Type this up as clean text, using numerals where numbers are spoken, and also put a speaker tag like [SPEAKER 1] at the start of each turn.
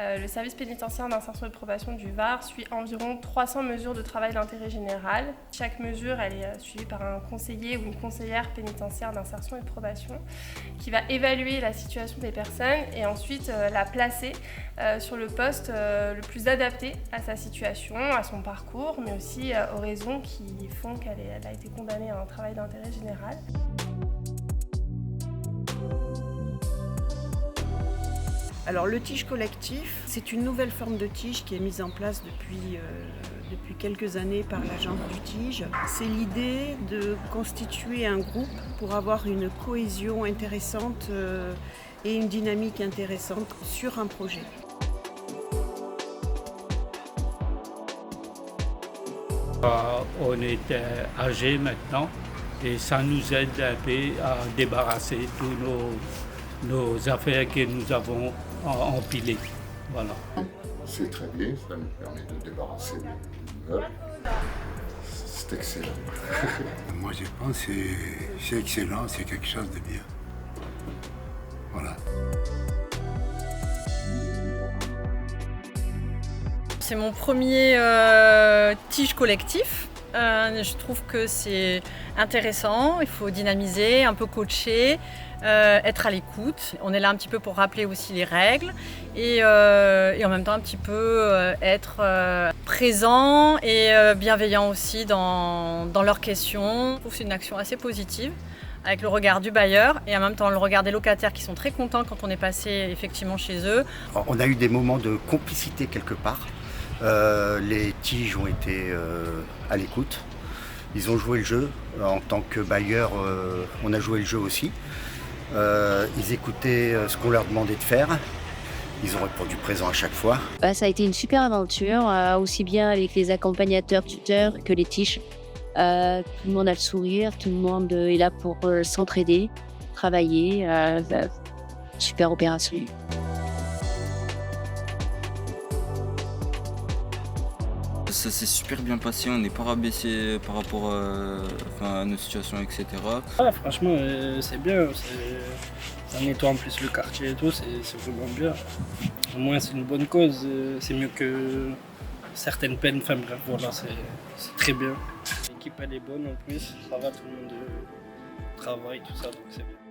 [SPEAKER 1] Le service pénitentiaire d'insertion et de probation du Var suit environ 300 mesures de travail d'intérêt général. Chaque mesure elle est suivie par un conseiller ou une conseillère pénitentiaire d'insertion et de probation qui va évaluer la situation des personnes et ensuite la placer sur le poste le plus adapté à sa situation, à son parcours, mais aussi aux raisons qui font qu'elle a été condamnée à un travail d'intérêt général.
[SPEAKER 2] Alors le tige collectif, c'est une nouvelle forme de tige qui est mise en place depuis quelques années par l'agence du tige. C'est l'idée de constituer un groupe pour avoir une cohésion intéressante et une dynamique intéressante sur un projet.
[SPEAKER 3] On est âgés maintenant et ça nous aide un peu à débarrasser tous nos affaires que nous avons empilées. Voilà.
[SPEAKER 4] C'est très bien, ça nous permet de débarrasser les meubles. C'est excellent.
[SPEAKER 5] Moi je pense que c'est excellent, c'est quelque chose de bien. Voilà.
[SPEAKER 6] C'est mon premier tige collectif. Je trouve que c'est intéressant, il faut dynamiser, un peu coacher, être à l'écoute. On est là un petit peu pour rappeler aussi les règles et en même temps un petit peu être présent et bienveillant aussi dans leurs questions. Je trouve que c'est une action assez positive avec le regard du bailleur et en même temps le regard des locataires qui sont très contents quand on est passé effectivement chez eux.
[SPEAKER 7] On a eu des moments de complicité quelque part. Les tiges ont été à l'écoute, ils ont joué le jeu. En tant que bailleur, on a joué le jeu aussi. Ils écoutaient ce qu'on leur demandait de faire. Ils ont répondu présent à chaque fois.
[SPEAKER 8] Ça a été une super aventure, aussi bien avec les accompagnateurs, tuteurs que les tiges. Tout le monde a le sourire, tout le monde est là pour s'entraider, travailler. Super opération.
[SPEAKER 9] Ça s'est super bien passé, on n'est pas rabaissé par rapport à nos situations, etc.
[SPEAKER 10] Ah, franchement, c'est bien, ça nettoie en plus le quartier et tout, c'est vraiment bien. Au moins c'est une bonne cause, c'est mieux que certaines peines, enfin bref, voilà, c'est très bien. L'équipe elle est bonne en plus, ça va, tout le monde travaille, tout ça, donc c'est bien.